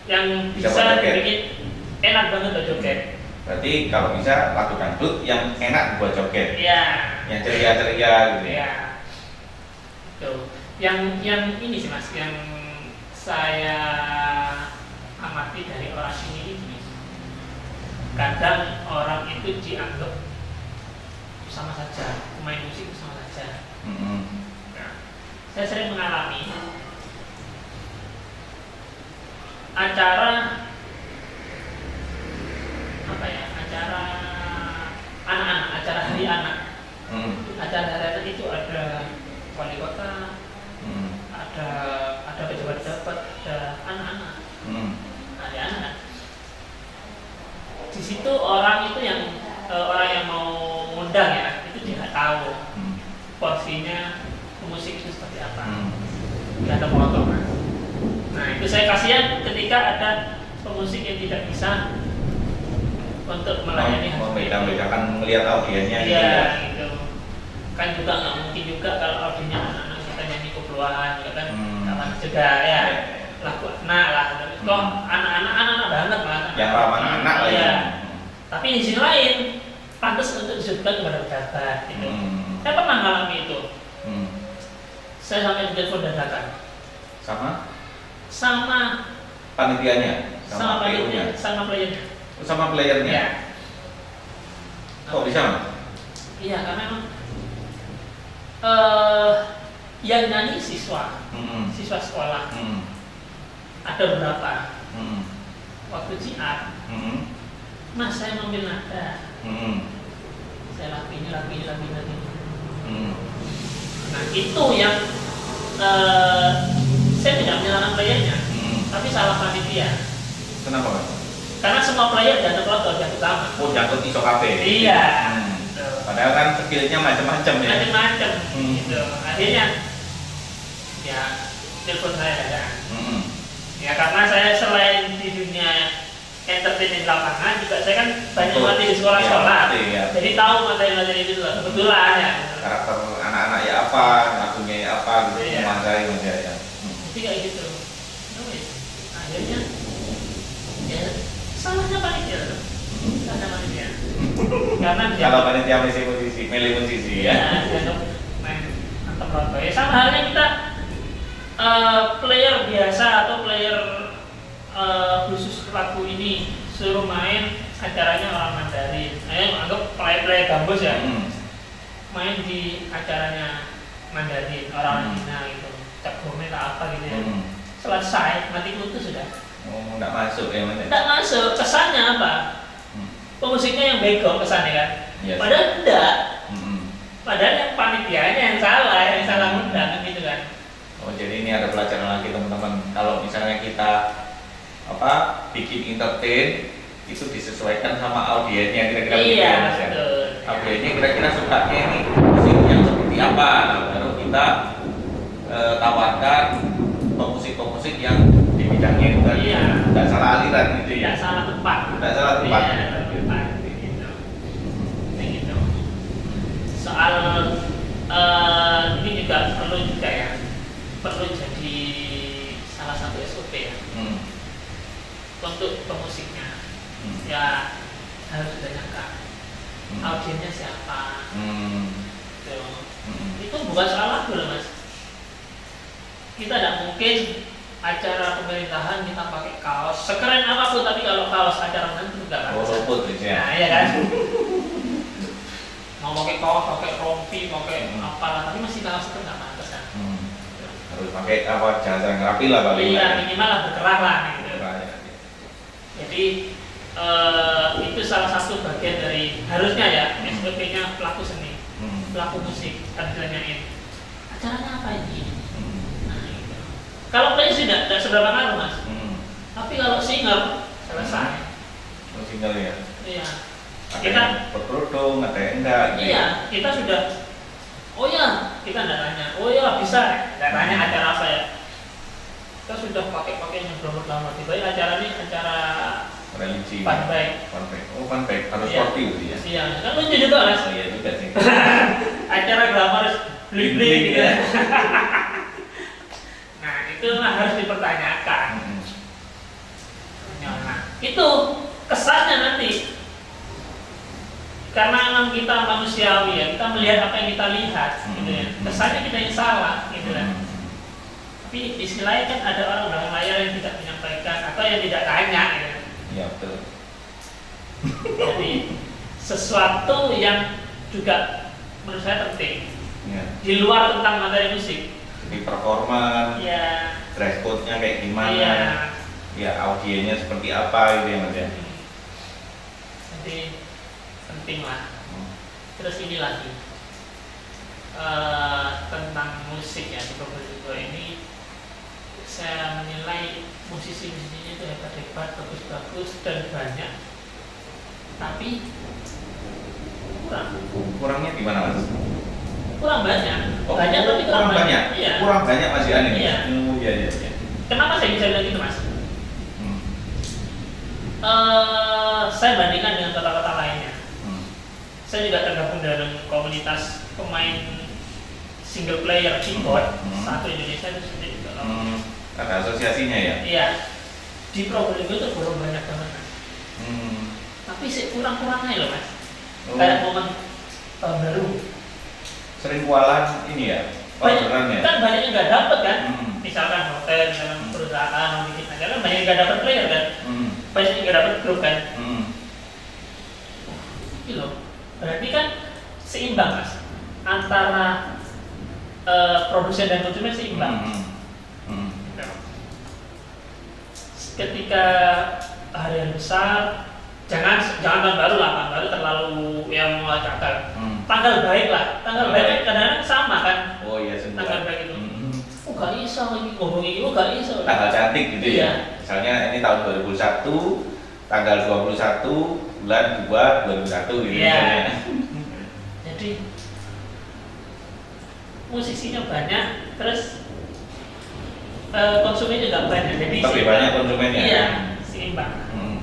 yang Bisa bisa joget. bikin enak banget buat joget. Berarti kalau bisa lagu dangdut yang enak buat joget, Iya. yang ceria-ceria gitu ya. Iya. Tuh. Yang ini sih Mas, yang saya amati dari orang sini ini, kadang orang itu dianggap sama saja, pemain musik sama saja. Nah, saya sering mengalami acara apa ya, acara anak-anak, acara hari anak. Acara hari anak itu ada wali kota, ada pejabat-pejabat, ada anak-anak, ada anak. Di situ orang itu yang orang yang mau ngundang ya, itu dia tahu porsinya musik itu seperti apa. Dia ada potong. Nah itu saya kasihan ketika ada pemusik yang tidak bisa untuk melayani membedakan melihat audiennya gitu iya ya. gitu kan, juga nggak mungkin juga kalau audiennya anak-anak kita nyanyi koploan juga kan kawan juga ya lagu anak lah kok anak-anak banget malah Yang ramah anak lah ya. Tapi di sisi lain pantas untuk disebutkan kepada pejabat gitu. Saya pernah mengalami itu. Saya sampai telepon dadakan sama panitianya, sama PU-nya, sama playernya. sama playernya. Ya. Kok bisa Mas? Iya, karena memang yang nyanyi siswa sekolah ada beberapa. Waktu jiar, Mas saya ngambil nada, saya lagu ini. Nah itu yang saya tidak menyalahkan playernya, tapi salah panitia. Kenapa Mas? Karena semua player jangan pelotot, jangan utama. Oh, jangkut iso kafe. Iya. Padahal kan skillnya macam-macam ya. Macam-macam. Gitu. Akhirnya ya telepon saya ada. Ya karena saya selain di dunia entertain di lapangan juga saya kan banyak mati di sekolah-sekolah. Ya. Jadi tahu materi-materi itu lah. Kebetulan ya. Karakter anak-anak ya apa, lagunya ya apa gitu, menguasai ya. Jadi kayak gitu. Akhirnya ya salahnya panitia. Karena kalau panitia milih musisi ya. main antep roto. Ya sama halnya kita player biasa atau player khusus lagu ini suruh main acaranya orang Mandarin. Anggap player gambus ya. Main di acaranya Mandarin orang Cina gitu. Cap gome tak apa gitu ya. Selesai mati kutu sudah. Oh, enggak masuk ya Mas. Enggak masuk. Kesannya apa? Pemusiknya yang bego kesannya kan. Yes. Padahal enggak. Padahal yang panitianya yang salah ngundang kan gitu kan. Oh, jadi ini ada pelajaran lagi teman-teman. Kalau misalnya kita bikin entertain itu disesuaikan sama audiennya kira-kira begitu ya Mas ya. Audiennya kira-kira sukanya ini musik yang seperti apa. Nah, baru kita tawarkan pemusik-pemusik yang di bidangnya itu tadi. Tidak salah aliran gitu ya. Tidak salah tempat. Tidak salah tempat. Gitu. Soal ini juga perlu jadi salah satu SOP ya. Untuk pemusiknya ya harus ditanyakan audiennya siapa. Itu bukan soal lagu loh Mas. Kita tidak mungkin acara pemerintahan kita pakai kaos sekeren apapun, tapi kalau kaos acara nanti enggak kan. Nah, iya kan. Mau pakai kaos, pakai rompi, pakai apalah, tapi masih kaos itu enggak pantas kan. Harus pakai jasa yang rapi lah paling. Iya, minimal lah berkerah lah gitu. Jadi itu salah satu bagian dari harusnya ya SOP-nya pelaku seni, pelaku musik kan ditanyain acaranya apa ini. Kalau player sih tidak seberapa ngaruh Mas. Tapi kalau singer selesai. Singer ya. Iya. Ada Kita berkerudung, ada yang enggak. Gitu. Iya, kita sudah. Oh ya, kita tidak tanya. Oh ya bisa. Tidak tanya acara apa ya. Kita sudah pakai yang berlama-lama. Tiba-tiba acara ini acara religi. Fun bike. Oh fun bike harus sporty gitu ya. Iya, kan lucu juga Mas. Oh iya juga sih. Acara glamour bling-bling gitu. Itu harus dipertanyakan. itu kesannya nanti. Karena memang kita manusiawi ya, kita melihat apa yang kita lihat, gitu ya. Kesannya kita yang salah, gitu kan. Tapi di sisi lain kan ada orang belakang layar yang tidak menyampaikan atau yang tidak tanya, gitu. Iya betul. Jadi sesuatu yang juga menurut saya penting Ya. di luar tentang materi musik. Jadi performa, Ya. dress code-nya kayak gimana, Iya. ya audiennya seperti apa gitu ya Mas ya. Jadi penting lah. Terus ini lagi tentang musik ya di Probolinggo ini, saya menilai musisi-musisinya itu hebat-hebat, bagus-bagus dan banyak, tapi Kurangnya gimana Mas? kurang banyak. Oh, Banyak tapi kurang banyak. Iya. Kurang banyak Mas Ian ini. Iya. Iya iya. Iya. Kenapa saya bisa bilang gitu Mas? Hmm. Saya bandingkan dengan kota-kota lainnya. Hmm. Saya juga tergabung dalam komunitas pemain single player keyboard satu Indonesia itu sendiri. Ada asosiasinya ya? Iya. Di Probolinggo itu belum banyak banget Mas. Tapi sih kurang-kurangnya loh Mas. Kayak momen tahun baru. Sering kualan ini ya? Orderan ya? Kan banyak yang nggak dapet kan? Misalkan Misalkan hotel, misalkan perusahaan, bikin acara kan banyak yang nggak dapet player kan? Banyak yang nggak dapet grup kan? Gitu loh. Berarti kan seimbang Mas antara produsen dan konsumen seimbang. Ketika hari yang besar, jangan tahun baru lah, tahun baru terlalu yang mengacaukan. Tanggal baik lah, tanggal baik kan kadang-kadang sama kan? Oh iya semua. Tanggal baik itu. Oh gak iso ini ngomong ini, oh gak iso. Tanggal cantik gitu Iya. ya. Misalnya ini tahun 2021, tanggal 21 bulan 2 2001 gitu. Iya. Misalnya. Jadi musisinya banyak, terus konsumen juga banyak. Jadi Tapi banyak konsumennya. Iya, seimbang.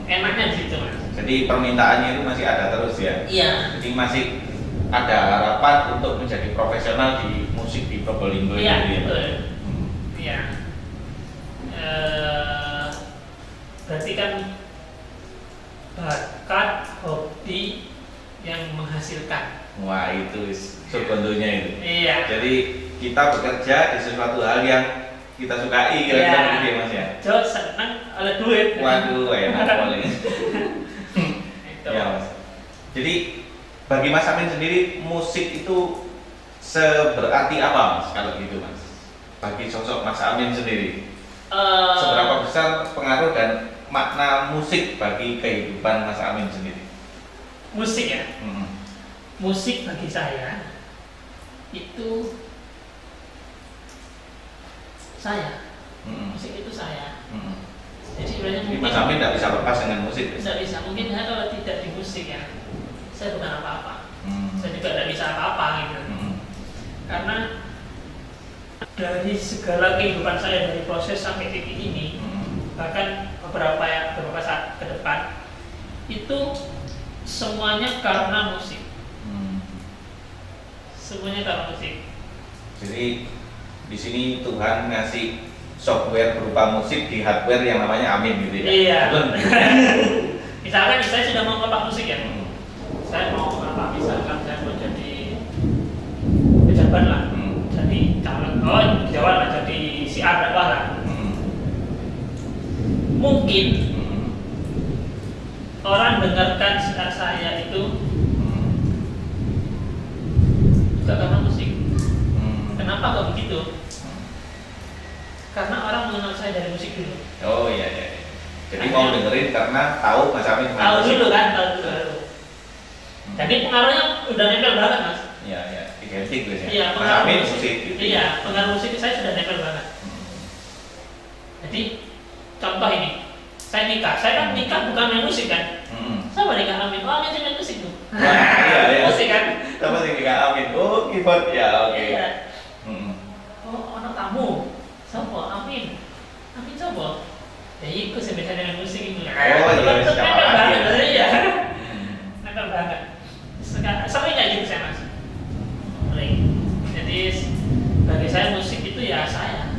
Enaknya di situ Mas. Jadi permintaannya itu masih ada terus ya. Iya. Jadi masih ada harapan untuk menjadi profesional di musik di Probolinggo Iya, ini. betul. Iya. Berarti kan bakat, hobi yang menghasilkan. Wah itu sebenarnya itu. Iya. Jadi kita bekerja di sesuatu hal yang kita sukai kira-kira Iya. begitu ya Mas ya. Jauh senang oleh duit. Waduh enak paling. Itu. Ya Mas. Jadi bagi Mas Amin sendiri musik itu seberarti apa Mas kalau gitu Mas? Bagi sosok Mas Amin sendiri, seberapa besar pengaruh dan makna musik bagi kehidupan Mas Amin sendiri? Musik ya. Musik bagi saya itu saya. Musik itu saya. Jadi sebenarnya Jadi mungkin Mas Amin tidak bisa lepas dengan musik. tidak bisa. Mungkin saya kalau tidak di musik ya, saya bukan apa-apa. Saya juga tidak bisa apa-apa gitu. Karena dari segala kehidupan saya dari proses sampai titik ini, bahkan beberapa saat ke depan itu semuanya karena musik. Semuanya karena musik. Jadi di sini Tuhan ngasih software berupa musik di hardware yang namanya Amin gitu ya. Iya. Betul. Misalkan saya sudah mau ngepak musik ya. Saya mau apa? Misalkan saya mau jadi pejabat lah. Jadi calon Jawa lah, jadi siar dakwah lah. Mungkin orang dengarkan siar saya itu juga karena musik. Kenapa kok begitu? Karena orang mengenal saya dari musik dulu. Oh iya iya. Jadi mau dengerin karena tahu Mas Amin Tahu dulu kan, tahu dulu. Jadi pengaruhnya udah nempel banget Mas. Iya iya, identik biasanya. Iya, Mas pengaruh Amin musik. musik. Gitu. Iya, pengaruh musik saya sudah nempel banget. Jadi contoh ini, saya nikah. Saya kan nikah bukan main musik kan? Saya nikah Amin. Oh Amin sih main musik tuh. Iya iya. Musik kan? Sama sih nikah Amin. Oh keyboard ya oke. Iya. Oh anak tamu. Sopo Amin. Amin coba. Ya ikut sih beda dengan musik ini. Oh iya, siapa nempel lagi banget. ya? Iya. Nempel banget. Sering kayak gitu saya Mas. Sering. Jadi bagi saya musik itu ya saya.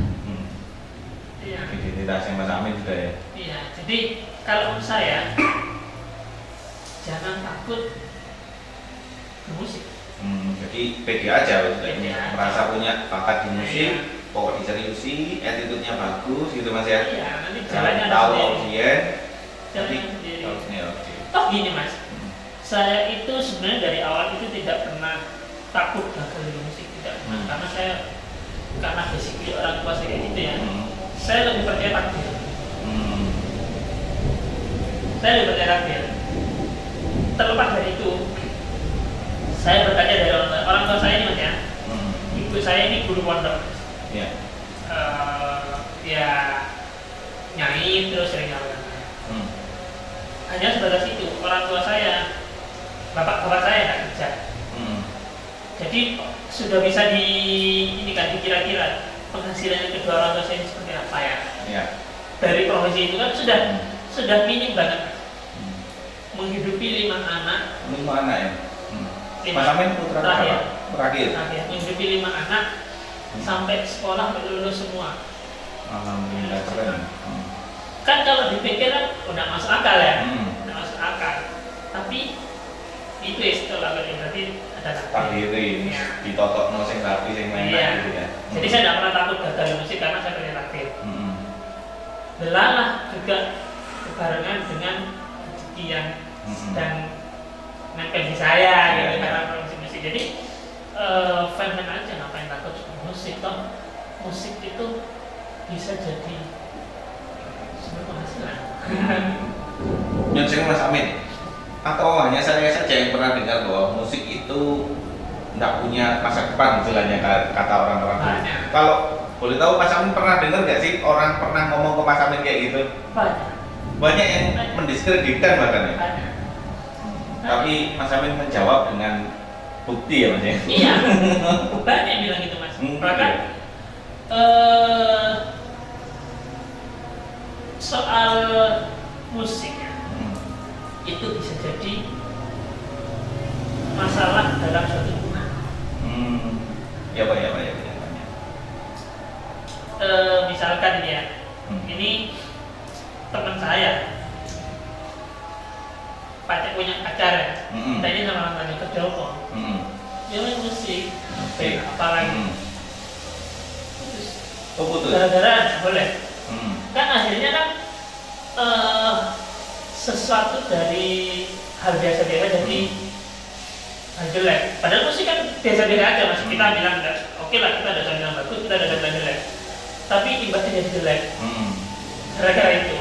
Iya. Identitasnya Mas Amin juga ya. Iya. Jadi kalau menurut saya jangan takut bermusik. Jadi pede aja maksudnya, Pede aja. merasa punya bakat di musik, Iya. pokok diseriusi, attitude-nya bagus gitu Mas ya. Iya, nanti jalannya ada Tahu sendiri. audien, Jalannya sendiri. tahu sendiri. Oke. Toh gini Mas, saya itu sebenarnya dari awal itu tidak pernah takut gagal di musik, tidak pernah. Karena saya, karena basically orang tua saya kayak gitu ya, saya lebih percaya takdir. Saya lebih percaya takdir. Terlepas dari itu, saya berkaca dari orang tua saya ini Mas ya. Ibu saya ini guru pondok. Iya. Ya nyanyi terus sering nyanyi. Hanya sebatas itu, orang tua saya, bapak saya nggak kerja. Jadi sudah bisa ini kan dikira-kira penghasilan kedua orang tua saya ini seperti apa ya? Iya. Dari profesi itu kan sudah minim banget. Menghidupi 5 anak. 5 anak ya. Lima. Mas Amin putra Terakhir. Terakhir. Menghidupi 5 anak sampai sekolah lulus semua. Alhamdulillah keren. Kan kalau dipikir kan udah masuk akal ya, udah masuk akal. Tapi itu istilah berarti ada takdir ini Ya. ditotok no sing rapi sing Iya. enak gitu ya. Jadi saya tidak pernah takut gagal di musik karena saya punya takdir. Belalah juga kebarengan dengan rezeki yang sedang nempel di saya gitu karena musik. Jadi fan-fan aja ngapain takut musik, toh musik itu bisa jadi sumber penghasilan. Yang sering Mas Amin, atau hanya saya saja yang pernah dengar bahwa musik itu tidak punya masa depan istilahnya kata orang-orang dulu. Banyak. Kalau boleh tahu Mas Amin pernah dengar nggak sih orang pernah ngomong ke Mas Amin kayak gitu? Banyak. Banyak yang mendiskreditkan bahkan ya. Banyak. Tapi Mas Amin menjawab dengan bukti ya Mas ya. Iya, banyak yang bilang gitu Mas. Bahkan soal musik ya, itu bisa jadi masalah dalam suatu hubungan. Ya Pak ya. Misalkan ini ya, ini teman saya, punya pacar ya, tadi sama tanya ke Joko, dia main musik, apalagi, putus. gara-gara nggak boleh. Kan akhirnya kan sesuatu dari hal biasa-biasa jadi hal jelek. Padahal musik kan biasa-biasa aja Mas. Kita bilang oke lah, kita ada yang bagus, kita ada yang jelek. Tapi imbasnya jadi jelek. Gara-gara itu.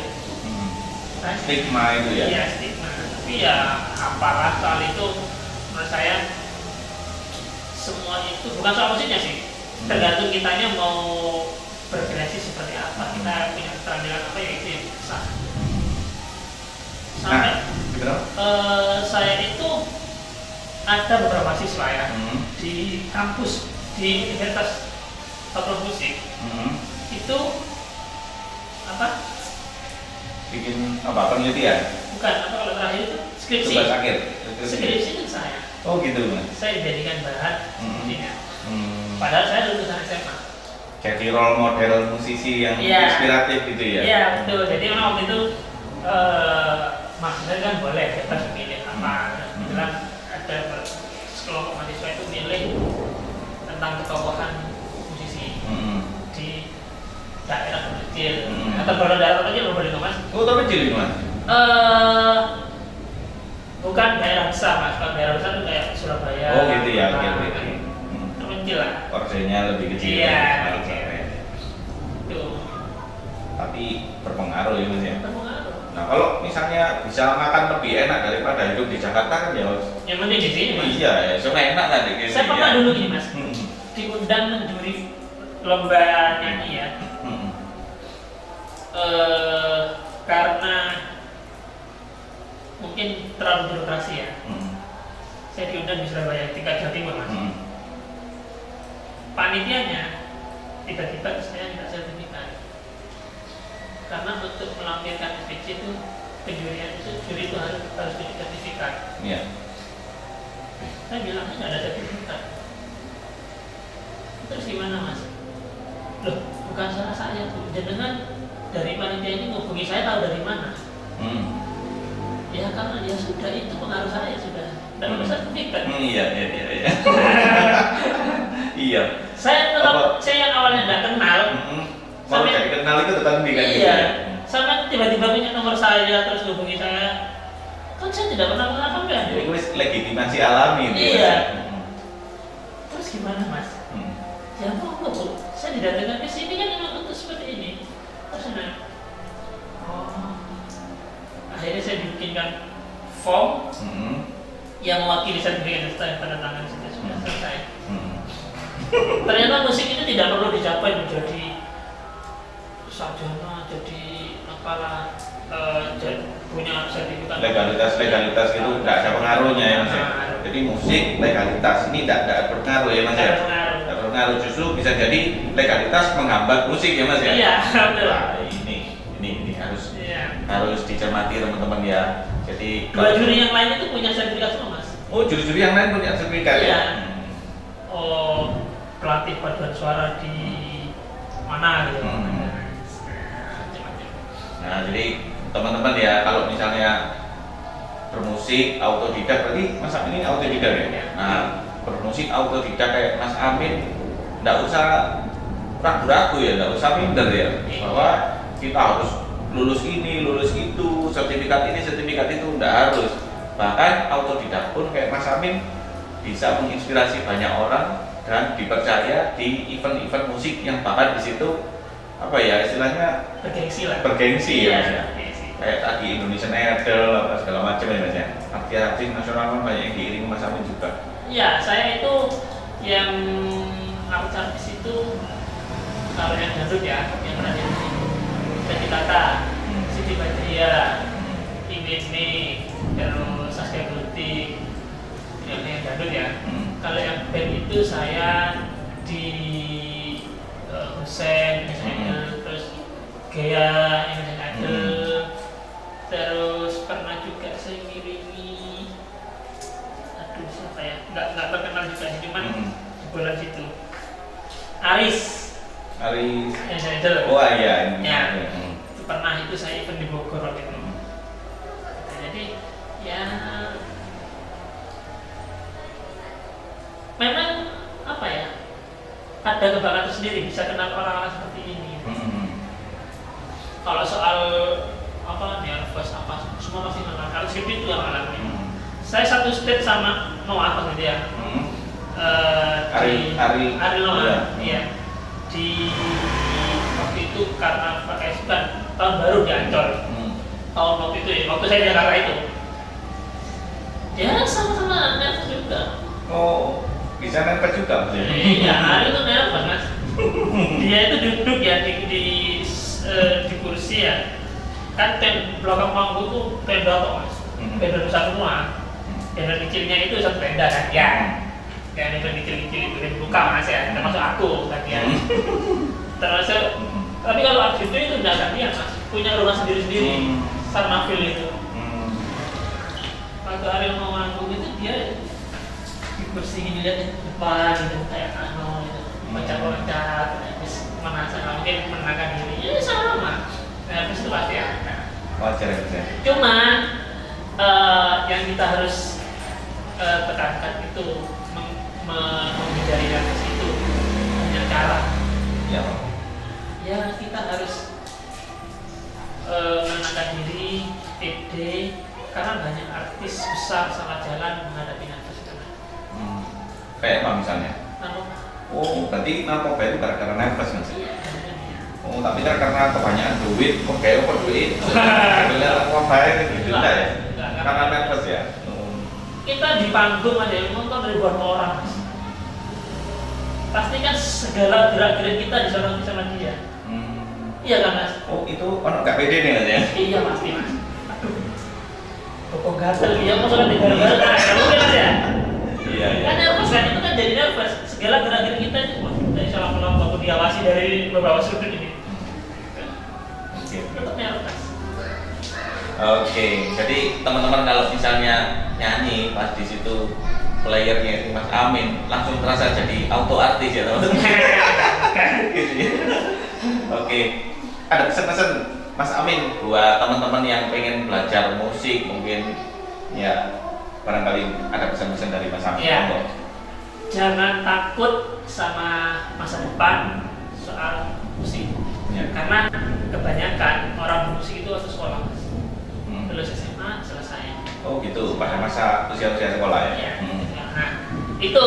Stigma itu ya. Iya, stigma. Tapi ya apalah soal itu, menurut saya semua itu bukan soal musiknya sih. Tergantung kitanya mau berkreasi seperti apa, kita punya keterampilan apa ya itu yang sah. Sampai saya itu ada beberapa siswa ya di kampus di Universitas Fakultas Musik itu apa? Bikin apa penelitian? Bukan, apa kalau terakhir itu skripsi. Tugas akhir. Skripsi itu saya. Oh gitu Mas. Saya dijadikan bahan skripsinya. Padahal saya lulusan SMA. Jadi role model musisi yang inspiratif gitu ya? Iya betul. Jadi memang waktu itu maksudnya kan boleh kita memilih apa. Kebetulan ada sekelompok mahasiswa itu milih tentang ketokohan musisi di daerah kecil. Atau kalau daerah kecil boleh nggak Mas? Oh tapi kecil Mas? Bukan daerah besar Mas. Kalau daerah besar itu kayak Surabaya. Oh gitu ya. Terpencil lah. Porsenya lebih kecil. Iya. Tapi berpengaruh ya Mas ya? Berpengaruh. Nah kalau misalnya bisa makan lebih enak daripada hidup di Jakarta kan ya yang penting di sini Mas. Iya ya, soalnya enak kan di Saya pernah dulu gini Mas, diundang menjuri lomba nyanyi ya. Karena mungkin terlalu birokrasi ya. Saya diundang di Surabaya, tingkat Jawa Timur Mas. Panitianya tiba-tiba saya minta sertifikat. Karena untuk melampirkan SPC itu penjurian itu juri itu harus punya sertifikat. Iya. Saya bilang nggak ada sertifikat. Terus gimana Mas? Loh, bukan salah saya tuh. Jenengan dari panitia ini menghubungi saya tahu dari mana? Ya karena ya sudah, itu pengaruh saya sudah. Dan perlu sertifikat. Iya. Iya. Saya yang awalnya tidak kenal. Kalau jadi kenal itu tetap kan iya. gitu ya. Sama tiba-tiba punya nomor saya terus hubungi saya. Kan saya tidak pernah kenal sampean. Jadi itu legitimasi alami. Iya. Terus gimana mas? Ya Bu, saya didatangkan ke sini kan memang untuk seperti ini. Terus akhirnya saya dibikinkan form yang mewakili sertifikat yang pada tangan sudah selesai. Ternyata musik itu tidak perlu dicapai menjadi sarjana, jadi apalah, punya sertifikat. Legalitas itu nggak ada pengaruhnya ya mas ya. Jadi musik legalitas ini tidak berpengaruh ya mas ya. Tidak berpengaruh, justru bisa jadi legalitas menghambat musik ya mas ya. Iya betul. Wah, ini harus dicermati teman-teman ya. Jadi dua juri yang lain itu punya sertifikat semua mas. Oh, juri-juri yang lain punya sertifikat ya. Oh, pelatih paduan suara di mana gitu. Nah, jadi teman-teman ya, kalau misalnya bermusik autodidak, berarti Mas Amin ini autodidak ya? Nah, bermusik autodidak kayak Mas Amin, nggak usah ragu-ragu ya, nggak usah minder ya, bahwa kita harus lulus ini, lulus itu, sertifikat ini, sertifikat itu, nggak harus. Bahkan autodidak pun kayak Mas Amin bisa menginspirasi banyak orang dan dipercaya di event-event musik yang bahkan di situ apa ya istilahnya bergengsi ya mas ya. Kayak tadi Indonesian Idol apa segala macam ya mas ya. Artis nasional kan banyak yang diiringi Mas Amin juga. Iya, saya itu yang artis itu kalau yang dangdut ya, yang pernah jadi Betty Tata, Siti Badriah, Ini, terus Saskia Glutik, yang dangdut ya. Kalau yang band itu saya di Hussein, terus Gea, terus pernah juga saya ngiringi, aduh siapa ya, nggak terkenal juga sih, cuman di bulan situ Aris, oh iya ya, itu pernah, itu saya event di Bogor waktu itu. Jadi ya memang apa ya, ada kebanggaan tersendiri bisa kenal orang-orang seperti ini. Kalau soal apa nervous apa semua pasti menang. Kalau skrip itu yang alami. Saya satu stage sama Noah pas gitu ya. Ari Noah, iya. Di waktu itu karena pakai bukan tahun baru di Ancol. Tahun waktu itu ya, waktu saya di Jakarta itu. Ya sama-sama nervous juga. Oh, bisa nervous juga mas? Iya, Ari itu nervous mas. Dia itu duduk ya di kursi ya. Kan belakang panggung itu tenda kok mas, tenda besar semua. Tenda kecilnya itu satu tenda kan ya. Yang tenda kecil-kecil itu dibuka mas ya, termasuk aku bagian. Termasuk, tapi kalau Arjun itu tidak gantian mas, punya rumah sendiri-sendiri sama Phil itu. Waktu Ariel mau manggung itu dia di kursi ini lihat depan gitu kayak gitu, loncat-loncat, terus menasar mungkin menenangkan diri. Ya sama. Nah, itu pasti ya. Wajar ya. Cuman yang kita harus tekankan itu menghindari nervous itu punya cara. Ya. Ya kita harus menenangkan diri, pede, karena banyak artis besar salah jalan menghadapi nervous itu. Kayak apa misalnya? Oh, berarti narkoba itu gara-gara nervous mas? Iya. Oh, tapi karena kebanyakan duit, kok kayak apa duit? Sebenarnya narkoba itu tidak ya? Karena nervous ya? Kita di panggung aja yang nonton ribuan orang. Pasti kan segala gerak-gerik kita disoroti sama dia. Iya kan mas? Oh, itu ono nggak pede nih mas ya? Iya pasti mas. Aduh, kok gatel dia mau sholat di gara-gara mungkin mas ya? Iya. Kan nervous kan, itu kan jadi nervous. Segala gerak-gerik kita itu dari salah melakukan diawasi dari beberapa sudut ini. Tetap nervous. Oke, jadi teman-teman kalau misalnya nyanyi pas di situ playernya itu Mas Amin langsung terasa jadi auto artis ya teman-teman. Gitu ya. Oke, ada pesan-pesan Mas Amin, buat teman-teman yang pengen belajar musik mungkin ya barangkali ada pesan-pesan dari Mas Amin. Ya. Jangan takut sama masa depan soal musik. Ya. Karena kebanyakan orang musik itu waktu sekolah, lulus SMA selesai. Oh gitu, pada masa usia-usia sekolah ya? Ya. Nah, itu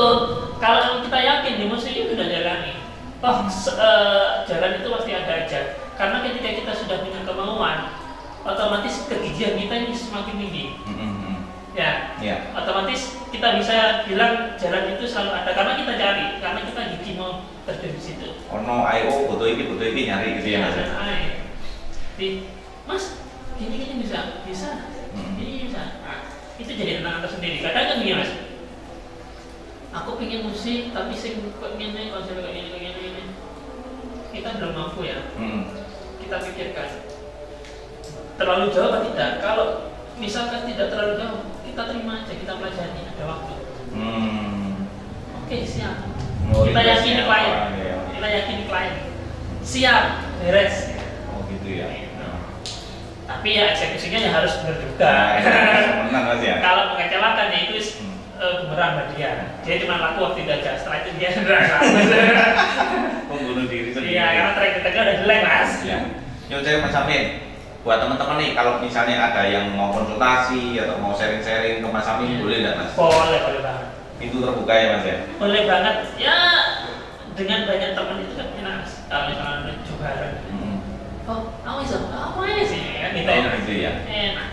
kalau kita yakin di musik itu udah jalani, jalan itu pasti ada aja. Karena ketika kita sudah punya kemauan, otomatis kegigihan kita ini semakin tinggi. Ya. Otomatis kita bisa bilang jalan itu selalu ada karena kita cari, karena kita gigi mau terjun di situ. Ono IO butuh ini nyari gitu ya Mas. Mas, gini bisa. Ini bisa. Nah, itu jadi tantangan tersendiri. Kadang kan gini Mas, aku pengen musik tapi sing pengen konser kayak gini. Kita belum mampu ya. Kita pikirkan terlalu jauh atau tidak. Kalau misalkan tidak terlalu jauh, kita terima aja, kita pelajari, ada waktu. Oke, siap. Kita yakini klien. Kita yakini klien. Siap, beres. Oh gitu ya. Tapi ya eksekusinya ya harus benar juga. Menang Mas ya. Kalau mengecewakan ya itu bumerang bagi dia. Dia cuma laku waktu itu aja. Setelah itu dia sudah laku. Membunuh diri sendiri. Iya, karena track recordnya udah jelek Mas. Ya. Yuk saya Mas Amin. Buat teman-teman nih, kalau misalnya ada yang mau konsultasi atau mau sharing-sharing ke Mas Amin, boleh nggak Mas? Boleh banget. Itu terbuka ya Mas ya? Boleh banget. Ya, dengan banyak teman itu kan enak Mas. Kalau misalnya coba aku bisa, apa aja sih? Kan gitu ya. Gitu ya. Enak.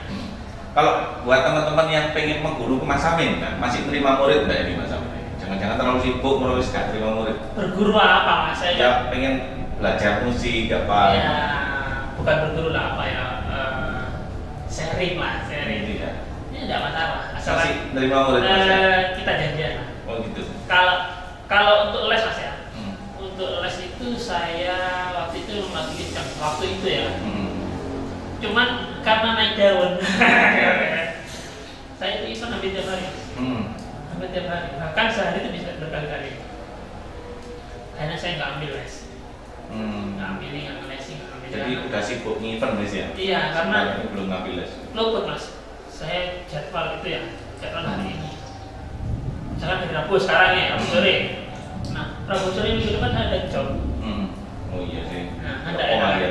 Kalau buat teman-teman yang pengen mengguru ke Mas Amin, kan masih terima murid nggak ini Mas Amin? Jangan-jangan terlalu sibuk terus nggak terima murid. Berguru apa Mas? Saya ya pengen belajar musik apa? Ya, bukan berguru lah apa ya, sharing lah, sharing. Ya. Ini tidak masalah. Asal masih terima murid Mas ya? Kita janjian lah. Oh gitu. Kalau untuk les Mas ya, untuk les itu saya waktu itu menghabiskan waktu itu ya. Cuman karena naik daun, saya itu event hampir tiap hari. Hampir tiap hari. Bahkan sehari itu bisa berkali-kali. Akhirnya saya nggak ambil les. Nggak ambil lesing. Jadi udah sibuk event Mas ya? Iya, karena belum ngambil les. luput Mas. Saya jadwal itu ya, jadwal hari ini. Misalkan hari Rabu sekarang ya, Rabu sore. Nah, Rabu sore minggu depan ada job. Oh iya sih. Nah, ada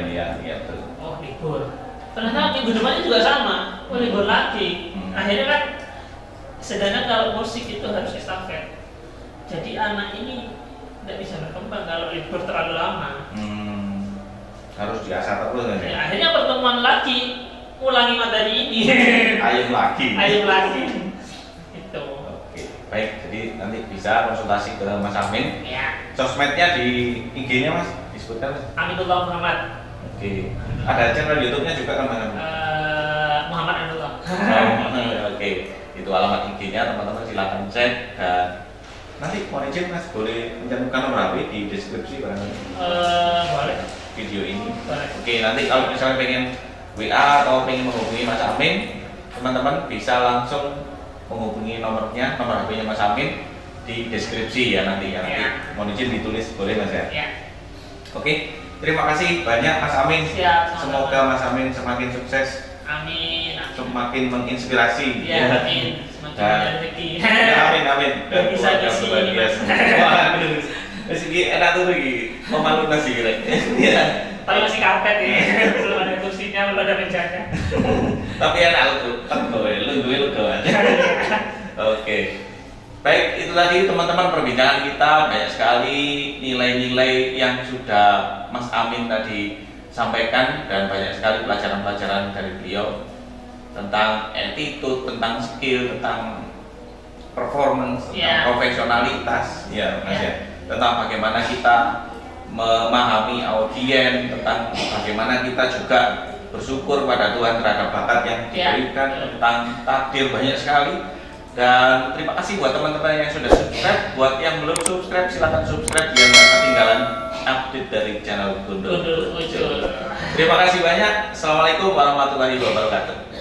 iya betul. Oh libur. Ternyata minggu depannya juga sama, libur lagi. Akhirnya kan, sedangkan kalau musik itu harus estafet. Jadi anak ini tidak bisa berkembang kalau libur terlalu lama. Harus diasah terus kan ya? Akhirnya pertemuan lagi, ulangi materi ini. Ayam lagi. Itu. Oke, baik. Jadi nanti bisa konsultasi ke Mas Amin. Ya. Sosmednya di IG-nya Mas, disebutkan Mas. Aminullah Muhammad. Oke. Ada channel YouTube-nya juga kan Mas Amin? Muhammad Aminullah. Oke. Itu alamat IG-nya, teman-teman silakan cek. Dan nanti mau izin Mas boleh mencantumkan nomor HP di deskripsi barangkali. Boleh. Video ini. Boleh. Oke, nanti kalau misalnya pengen WA atau pengen menghubungi Mas Amin, teman-teman bisa langsung menghubungi nomor HP-nya Mas Amin di deskripsi ya nanti ya. Nanti mau izin ditulis boleh Mas ya. Ya. Oke, terima kasih banyak Mas Amin. Siap. Semoga Mas Amin semakin sukses. Amin. Semakin menginspirasi. Ya, amin. Semakin ada rezeki. Ya, amin. Dan Bisa keluarga isi berbahagia Mas. semua. Waduh, masih enak tuh lagi. Pemalu nasi kira. Iya. Tapi masih karpet ya. Belum ada kursinya, belum ada mejanya. Tapi enak tuh. Lu kawan. Oke. Baik, itu tadi teman-teman perbincangan kita, banyak sekali nilai-nilai yang sudah Mas Amin tadi sampaikan dan banyak sekali pelajaran-pelajaran dari beliau tentang attitude, tentang skill, tentang performance, tentang profesionalitas, ya Mas ya. Tentang bagaimana kita memahami audiens, tentang bagaimana kita juga bersyukur pada Tuhan terhadap bakat yang diberikan, tentang takdir, banyak sekali. Dan terima kasih buat teman-teman yang sudah subscribe. Buat yang belum subscribe silahkan subscribe biar nggak ketinggalan update dari channel Gundul Ucul. Terima kasih banyak. Assalamualaikum warahmatullahi wabarakatuh.